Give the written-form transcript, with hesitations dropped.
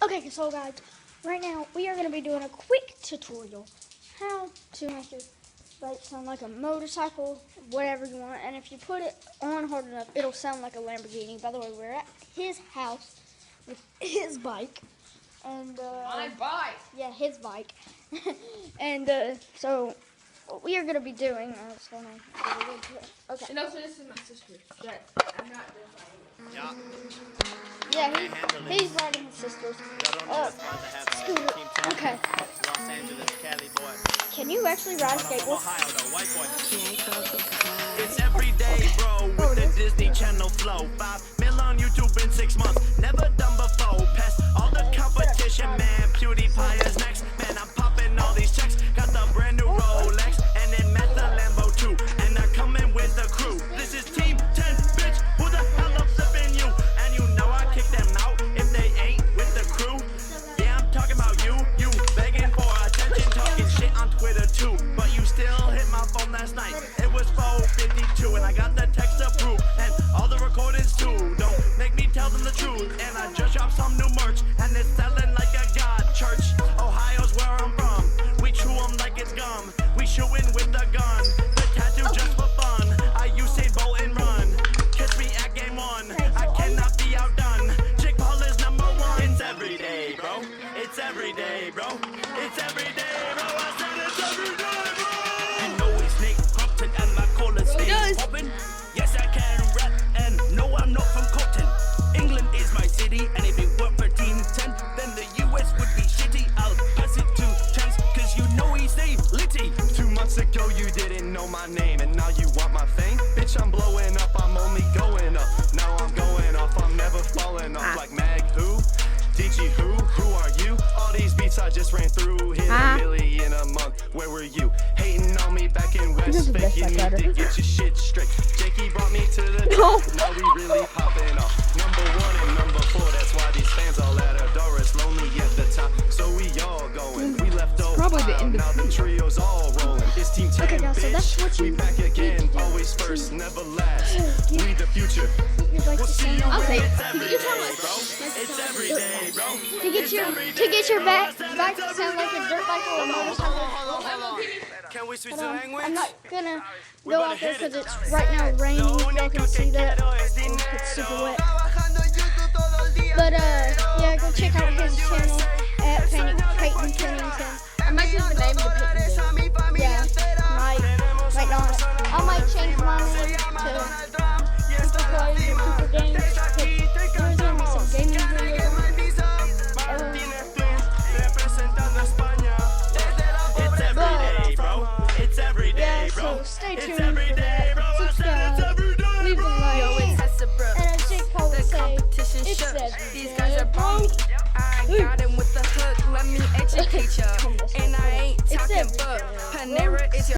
Okay, so guys, right now we are going to be doing a quick tutorial how to make your bike sound like a motorcycle, whatever you want. And if you put it on hard enough, it'll sound like a Lamborghini. By the way, we're at his house with his bike. And my bike. Yeah, his bike. And so what we are going to be doing, I just want to, okay. And also this is my sister. That I'm not doing Yeah. Yeah, he's riding his sister's scooter. Okay. Los Angeles, Cali boy. Can you actually ride a skateboard? Ohio, the white boy. It's every day, bro, with the Disney Channel flow. 5 mil on YouTube in 6 months. Never done before. Past all the competition, man. PewDiePie is next. Man, I'm popping all these checks. Got the brand new Rolex. And then met the Lambo too. And they're coming with the crew. This is Team 10, bitch. Who the hell up flipping you? And you know I kick them out if they ain't with the crew. Yeah, I'm talking about you. You begging for attention. Talking shit on Twitter too. But you still hit my phone last night. It was 4:52 and I got the text approved. And all the recordings too. Don't make me tell them the truth. And I just dropped some new merch. And it's selling like a god church. Ohio's where I'm from. We chew them like it's gum. We shooting with the gun. The tattoo just for fun. I Usain Bolt and run. Catch me at game 1. I cannot be outdone. Jake Paul is number 1. It's every day, bro. It's every day, bro. It's every day, bro. I said it's every day, bro. You know it's Nick Compton and my collar stays poppin'. Yes, I can rap and no, I'm not from Compton. England is my city, and if it weren't for Team 10, then the US would be shitty. I'll pass it to Chance, cause you know he's a litty. 2 months ago you didn't know my name, and now you want my fame? Bitch, I'm blowing up, I'm only going up. Now I'm going off, I'm never falling off. Like Mag who? DG who are you? All these beats I just ran through, hit a milli in a month. Where were you? Hating on me back in West Fake, you need to get your shit straight. Jakey brought me to the top, now we really popping off. Number 1 and number 4, that's why these fans all at our door. It's lonely at the top, so we all going. We left Ohio, now the trio's all rolling. It's Team 10, Okay, guys, so that's what bitch. you We back again, always first, never last. We the future. You'd like to sing I'll say It's it. every You day, tell me. bro. It's every day, bro. to get your bike to sound like a dirt bike or a motorcycle. Can we switch the I'm language? not gonna go out there because it's right now raining. Y'all can see that. It's super wet. But yeah, go check out his channel at Peyton Pennington. I might use the name of the picture. Yeah, might not. I might change mine to Super Plays or Super Games. There's gonna be some gaming videos. It's every day, Yeah, bro. so stay tuned It's for every day, that. bro. I said it's Subscribe, every day, leave a bro. like, and as Jake Paul would say, it's every These day, guys are bro. bums.